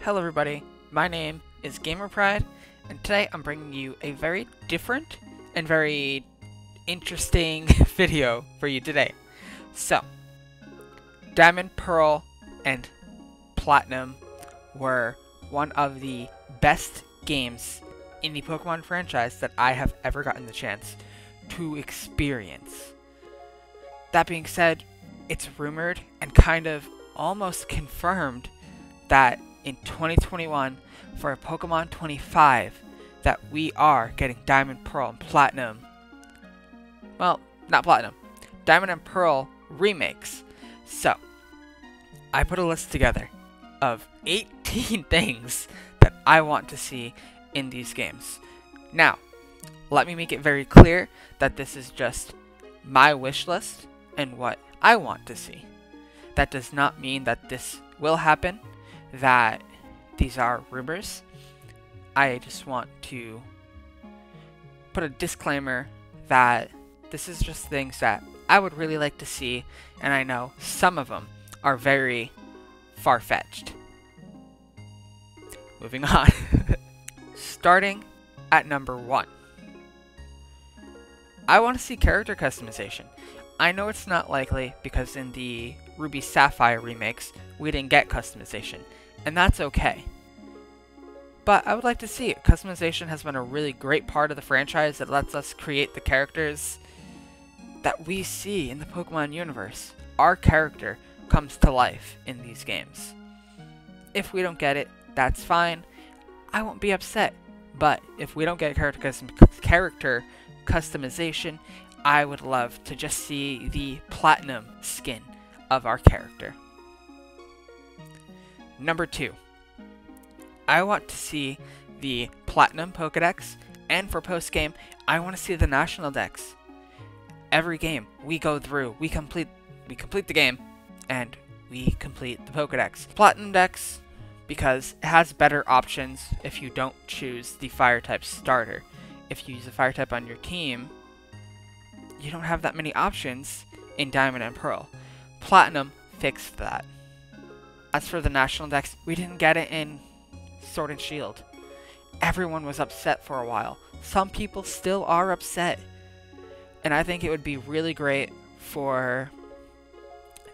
Hello everybody, my name is GamerPride, and today I'm bringing you a very different and very interesting video for you today. So, Diamond, Pearl, and Platinum were one of the best games in the Pokemon franchise that I have ever gotten the chance to experience. That being said, it's rumored and kind of almost confirmed that in 2021 for Pokemon 25 that we are getting Diamond, Pearl, and Platinum. Well, not Platinum. Diamond and Pearl Remakes. So, I put a list together of 18 things that I want to see in these games. Now, let me make it very clear that this is just my wish list and what I want to see. That does not mean that this will happen, that these are rumors. I just want to put a disclaimer that this is just things that I would really like to see, and I know some of them are very far-fetched. Moving on. Starting at number 1. I want to see character customization. I know it's not likely because in the Ruby Sapphire remakes, we didn't get customization, and that's okay. But I would like to see it. Customization has been a really great part of the franchise that lets us create the characters that we see in the Pokemon universe. Our character comes to life in these games. If we don't get it, that's fine. I won't be upset. But if we don't get character customization, I would love to just see the Platinum skin of our character. Number 2. I want to see the Platinum Pokedex, and for post-game, I want to see the National Dex. Every game we go through, we complete the game, and we complete the Pokedex. Platinum Dex, because it has better options if you don't choose the Fire-type starter. If you use a Fire-type on your team, you don't have that many options in Diamond and Pearl. Platinum fixed that. As for the National Dex, we didn't get it in Sword and Shield. Everyone was upset for a while. Some people still are upset. And I think it would be really great for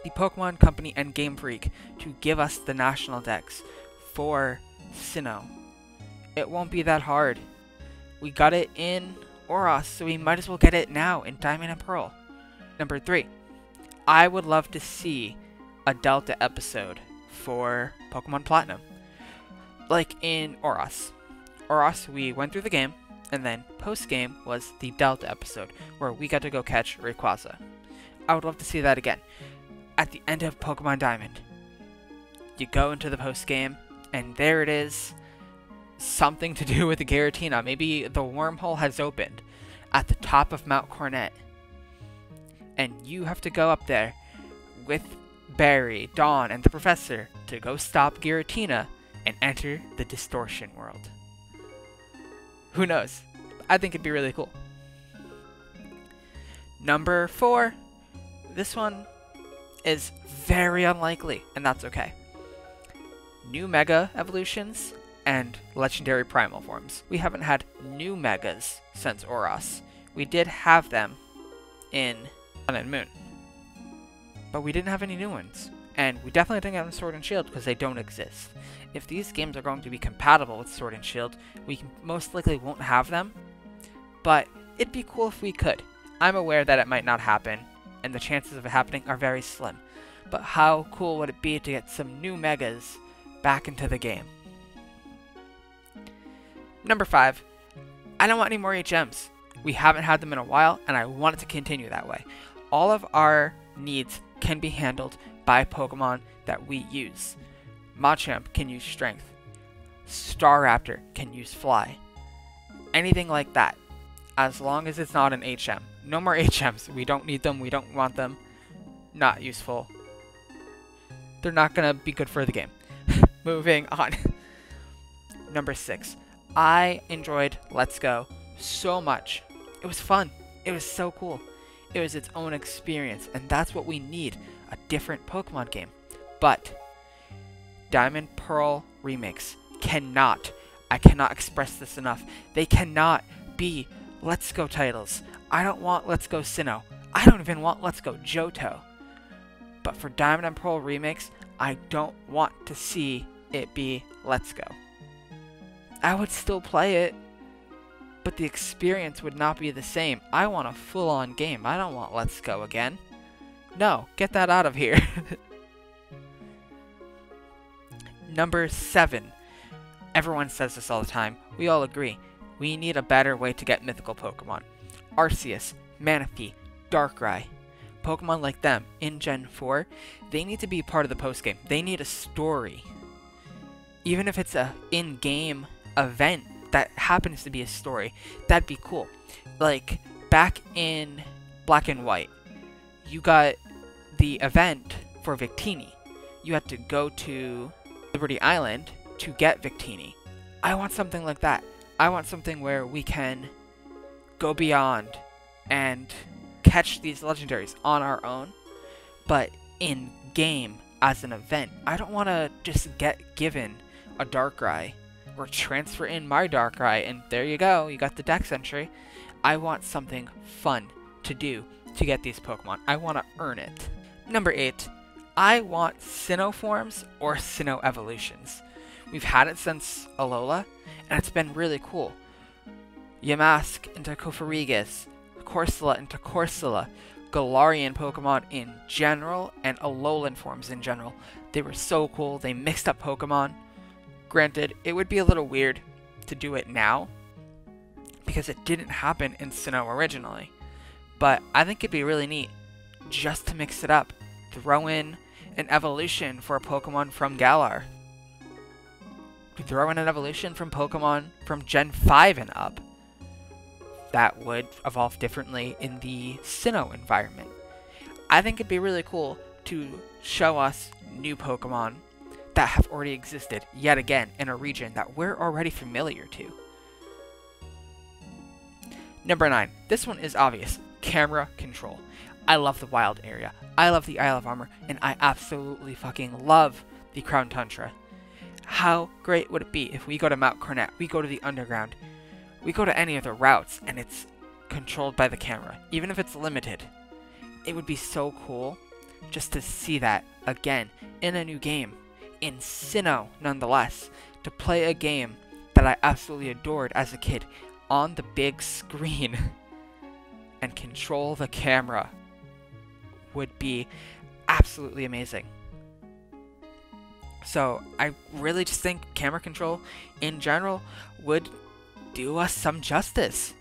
the Pokemon Company and Game Freak to give us the National Dex for Sinnoh. It won't be that hard. We got it in Oros, so we might as well get it now in Diamond and Pearl. Number 3. I would love to see a Delta episode for Pokemon Platinum. Like in Oros. Oros, we went through the game, and then post-game was the Delta episode, where we got to go catch Rayquaza. I would love to see that again. At the end of Pokemon Diamond, you go into the post-game, and there it is. Something to do with the Giratina. Maybe the wormhole has opened at the top of Mount Coronet. And you have to go up there with Barry, Dawn, and the Professor to go stop Giratina and enter the Distortion world. Who knows? I think it'd be really cool. Number 4. This one is very unlikely, and that's okay. New Mega Evolutions and Legendary Primal forms. We haven't had new Megas since Oros. We did have them in Sun and Moon, but we didn't have any new ones. And we definitely didn't get them in Sword and Shield because they don't exist. If these games are going to be compatible with Sword and Shield, we most likely won't have them, but it'd be cool if we could. I'm aware that it might not happen, and the chances of it happening are very slim. But how cool would it be to get some new Megas back into the game? Number 5. I don't want any more HMs. We haven't had them in a while, and I want it to continue that way. All of our needs can be handled by Pokemon that we use. Machamp can use Strength. Staraptor can use Fly. Anything like that. As long as it's not an HM. No more HMs. We don't need them. We don't want them. Not useful. They're not going to be good for the game. Moving on. Number 6. I enjoyed Let's Go so much. It was fun. It was so cool. It was its own experience, and that's what we need. A different Pokemon game. But Diamond Pearl Remakes cannot, I cannot express this enough, they cannot be Let's Go titles. I don't want Let's Go Sinnoh. I don't even want Let's Go Johto. But for Diamond and Pearl Remakes, I don't want to see it be Let's Go. I would still play it, but the experience would not be the same. I want a full-on game. I don't want Let's Go again. No, get that out of here. Number 7. Everyone says this all the time. We all agree. We need a better way to get mythical Pokemon. Arceus, Manaphy, Darkrai. Pokemon like them in Gen 4, they need to be part of the postgame. They need a story. Even if it's a in-game event that happens to be a story, that'd be cool. Like, back in Black and White, you got the event for Victini. You had to go to Liberty Island to get Victini. I want something like that. I want something where we can go beyond and catch these legendaries on our own, but in game as an event. I don't want to just get given a Darkrai or transfer in my Darkrai and there you go, you got the dex entry. I want something fun to do to get these Pokemon. I want to earn it. Number 8, I want Sinnoh forms or Sinnoh evolutions. We've had it since Alola, and it's been really cool. Yamask into Cofarigus, Corsola into Corsola, Galarian Pokemon in general, and Alolan forms in general. They were so cool. They mixed up Pokemon. Granted, it would be a little weird to do it now, because it didn't happen in Sinnoh originally. But I think it'd be really neat just to mix it up. Throw in an evolution for a Pokemon from Galar. Throw in an evolution from Pokemon from Gen 5 and up. That would evolve differently in the Sinnoh environment. I think it'd be really cool to show us new Pokemon that have already existed yet again in a region that we're already familiar to. Number 9. This one is obvious. Camera control. I love the wild area. I love the Isle of Armor, and I absolutely fucking love the Crown Tundra. How great would it be if we go to Mount Cornet, we go to the Underground, we go to any of the routes, and it's controlled by the camera, even if it's limited. It would be so cool just to see that again in a new game, in Sinnoh nonetheless, to play a game that I absolutely adored as a kid on the big screen and control the camera would be absolutely amazing. So I really just think camera control in general would do us some justice.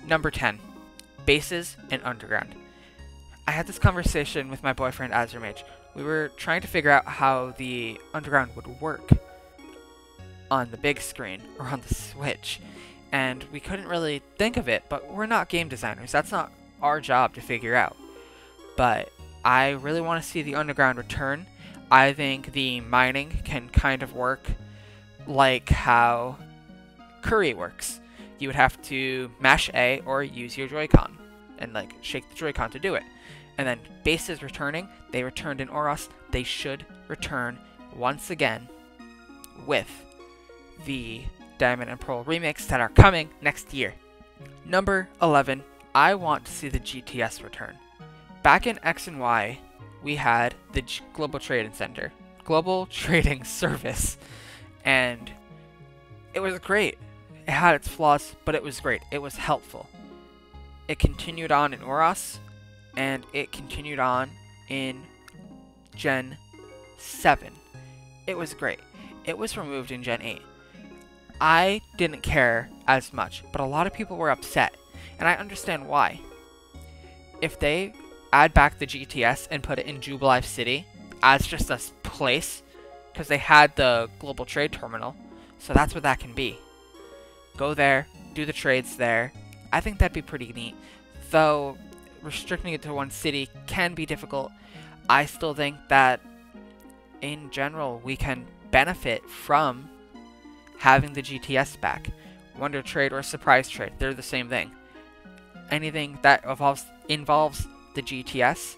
Number 10. Bases and Underground. I had this conversation with my boyfriend AzureMage. We were trying to figure out how the Underground would work on the big screen or on the Switch, and we couldn't really think of it, but we're not game designers. That's not our job to figure out. But I really want to see the Underground return. I think the mining can kind of work like how Curry works. You would have to mash A or use your Joy-Con and like shake the Joy-Con to do it. And then bases returning, they returned in Oros. They should return once again with the Diamond and Pearl remakes that are coming next year. Number 11, I want to see the GTS return. Back in X and Y, we had the Global Trading Center, Global Trading Service, and it was great. It had its flaws, but it was great. It was helpful. It continued on in Oros, and it continued on in Gen 7. It was great. It was removed in Gen 8. I didn't care as much, but a lot of people were upset, and I understand why. If they add back the GTS and put it in Jubilife City as just a place, because they had the Global Trade Terminal, so that's what that can be. Go there, do the trades there. I think that'd be pretty neat, though restricting it to one city can be difficult. I still think that in general we can benefit from having the GTS back. Wonder Trade or Surprise Trade, they're the same thing. Anything that involves the GTS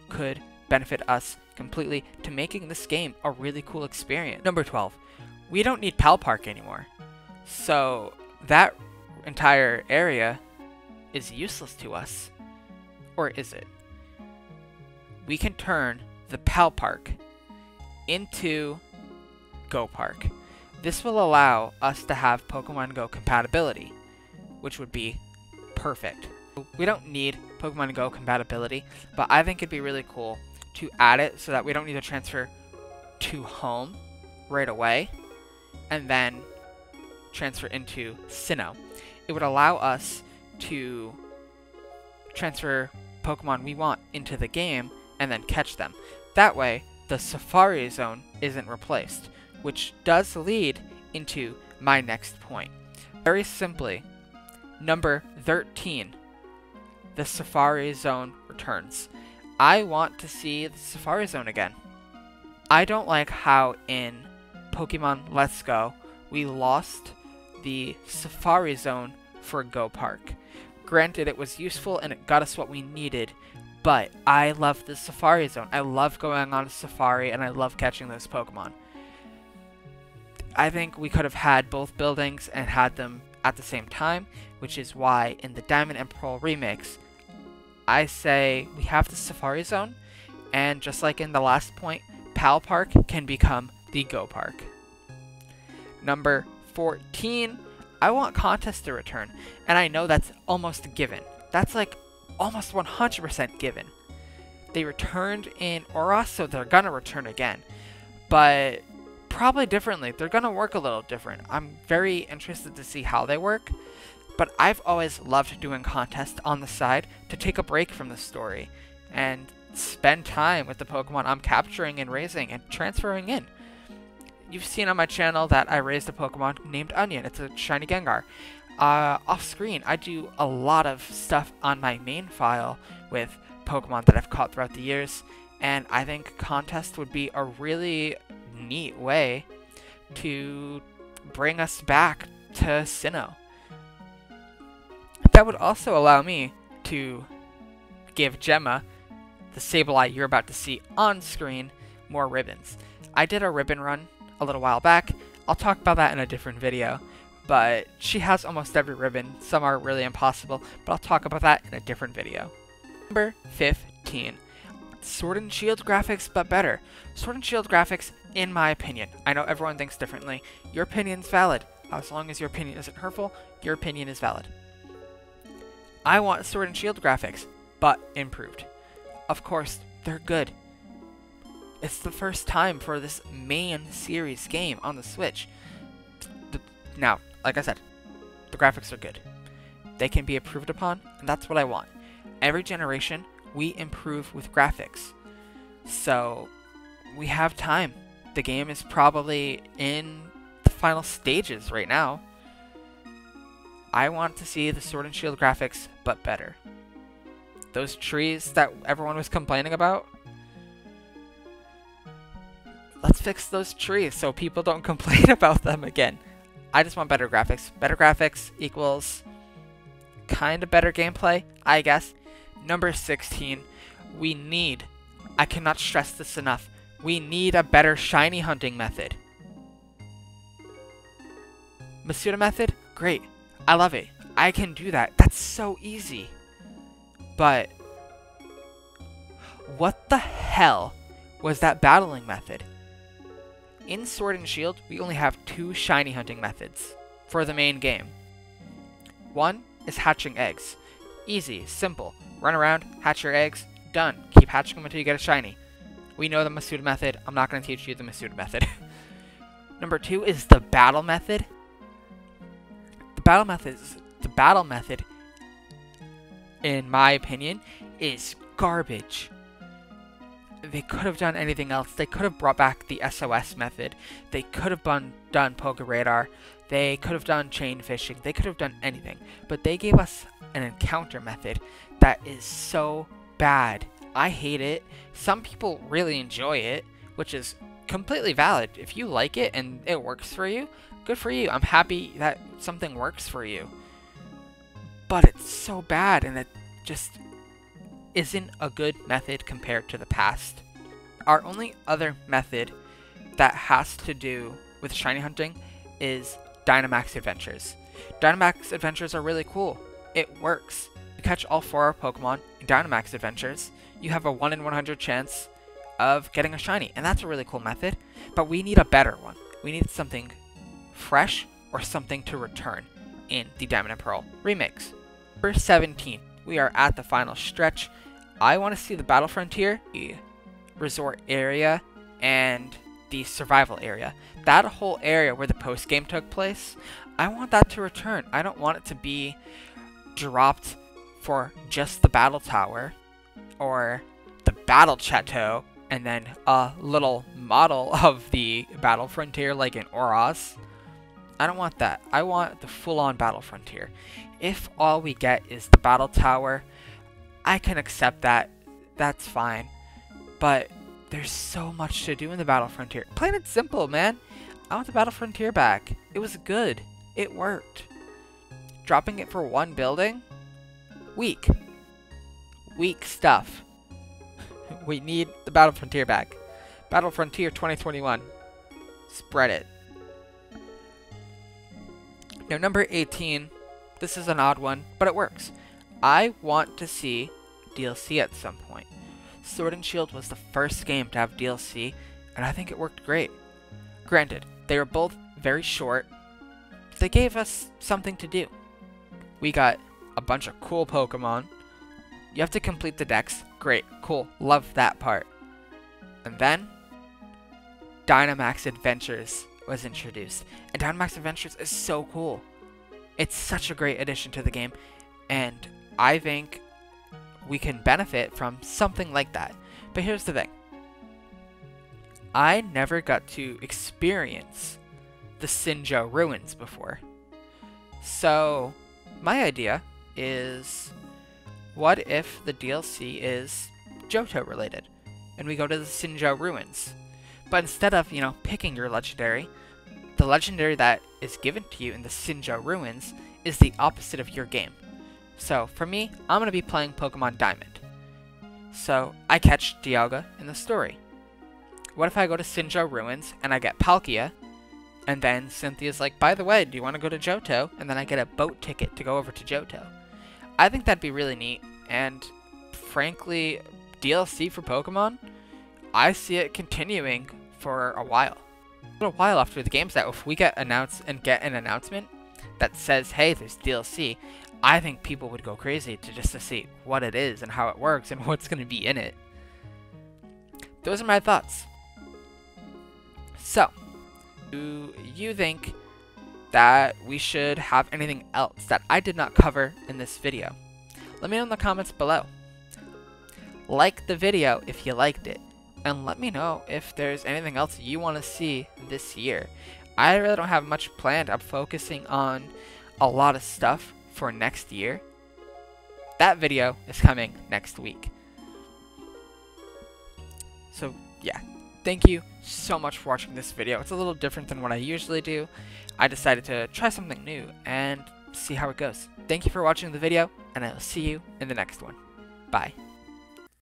could benefit us completely to making this game a really cool experience. Number 12, we don't need Pal Park anymore. So that entire area is useless to us. Or is it? We can turn the Pal Park into Go Park. This will allow us to have Pokemon Go compatibility, which would be perfect. We don't need Pokemon Go compatibility, but I think it'd be really cool to add it so that we don't need to transfer to home right away and then transfer into Sinnoh. It would allow us to transfer Pokemon we want into the game and then catch them. That way, the Safari Zone isn't replaced, which does lead into my next point. Very simply, number 13, the Safari Zone returns. I want to see the Safari Zone again. I don't like how in Pokemon Let's Go, we lost the Safari Zone for Go Park. Granted, it was useful and it got us what we needed, but I love the Safari Zone. I love going on a safari and I love catching those Pokemon. I think we could have had both buildings and had them at the same time, which is why in the Diamond and Pearl Remakes, I say we have the Safari Zone, and just like in the last point, Pal Park can become the Go Park. Number 14, I want contests to return, and I know that's almost a given. That's like almost 100% given. They returned in Aura, so they're gonna return again, but probably differently. They're gonna work a little different. I'm very interested to see how they work, but I've always loved doing contests on the side to take a break from the story and spend time with the Pokemon I'm capturing and raising and transferring in. You've seen on my channel that I raised a Pokemon named Onion. It's a shiny Gengar. Off screen, I do a lot of stuff on my main file with Pokemon that I've caught throughout the years, and I think contests would be a really neat way to bring us back to Sinnoh. That would also allow me to give Gemma, the Sableye you're about to see on screen, more ribbons. I did a ribbon run a little while back. I'll talk about that in a different video, but she has almost every ribbon. Some are really impossible, but I'll talk about that in a different video. Number 15. Sword and Shield graphics, but better. Sword and Shield graphics, in my opinion. I know everyone thinks differently. Your opinion's valid. As long as your opinion isn't hurtful, your opinion is valid. I want Sword and Shield graphics, but improved. Of course, they're good. It's the first time for this main series game on the Switch. Now, like I said, the graphics are good. They can be improved upon, and that's what I want. Every generation, we improve with graphics. So, we have time. The game is probably in the final stages right now. I want to see the Sword and Shield graphics, but better. Those trees that everyone was complaining about, let's fix those trees so people don't complain about them again. I just want better graphics. Better graphics equals kind of better gameplay, I guess. Number 16, we need, I cannot stress this enough, we need a better shiny hunting method. Masuda method? Great. I love it. I can do that. That's so easy. But what the hell was that battling method? In Sword and Shield, we only have 2 shiny hunting methods for the main game. One is hatching eggs. Easy, simple. Run around, hatch your eggs, done. Keep hatching them until you get a shiny. We know the Masuda method. I'm not going to teach you the Masuda method. Number 2 is the battle method. The battle method, in my opinion, is garbage. They could have done anything else. They could have brought back the SOS method. They could have done Poke Radar. They could have done chain fishing. They could have done anything. But they gave us an encounter method that is so bad. I hate it. Some people really enjoy it, which is completely valid. If you like it and it works for you, good for you. I'm happy that something works for you. But it's so bad, and it just isn't a good method compared to the past. Our only other method that has to do with shiny hunting is Dynamax Adventures. Dynamax Adventures are really cool. It works. You catch all 4 Pokemon in Dynamax Adventures, you have a 1 in 100 chance of getting a shiny, and that's a really cool method, but we need a better one. We need something fresh or something to return in the Diamond and Pearl remakes. Number 17, we are at the final stretch. I want to see the Battle Frontier, the resort area, and the survival area. That whole area where the post-game took place, I want that to return. I don't want it to be dropped for just the battle tower or the battle chateau and then a little model of the battle frontier like in Oros. I don't want that. I want the full-on battle frontier. If all we get is the battle tower, I can accept that. That's fine. But there's so much to do in the battle frontier. Plain and simple, man. I want the battle frontier back. It was good. It worked. Dropping it for one building? Weak. Weak stuff. We need the battle frontier back. Battle Frontier 2021. Spread it. Now, number 18. This is an odd one, but it works. I want to see DLC at some point. Sword and Shield was the first game to have DLC, and I think it worked great. Granted, they were both very short, but they gave us something to do. We got a bunch of cool Pokemon. You have to complete the decks. Great, cool, love that part. And then, Dynamax Adventures was introduced. And Dynamax Adventures is so cool. It's such a great addition to the game, and I think we can benefit from something like that. But here's the thing. I never got to experience the Sinjo ruins before. So, my idea is, what if the DLC is Johto related, and we go to the Sinjo ruins? But instead of, picking your legendary, the legendary that is given to you in the Sinjo ruins is the opposite of your game. So, for me, I'm going to be playing Pokemon Diamond. So, I catch Dialga in the story. What if I go to Sinjo ruins, and I get Palkia, and then Cynthia's like, by the way, do you want to go to Johto? And then I get a boat ticket to go over to Johto. I think that'd be really neat, and frankly, DLC for Pokemon, I see it continuing for a while. A while after the game's out, if we get an announcement that says, hey, there's DLC, I think people would go crazy to see what it is and how it works and what's going to be in it. Those are my thoughts. So, do you think that we should have anything else that I did not cover in this video? Let me know in the comments below. Like the video if you liked it, and let me know if there's anything else you want to see this year. I really don't have much planned. I'm focusing on a lot of stuff for next year. That video is coming next week. So yeah, thank you so much for watching this video. It's a little different than what I usually do. I decided to try something new and see how it goes. Thank you for watching the video, and I will see you in the next one. Bye.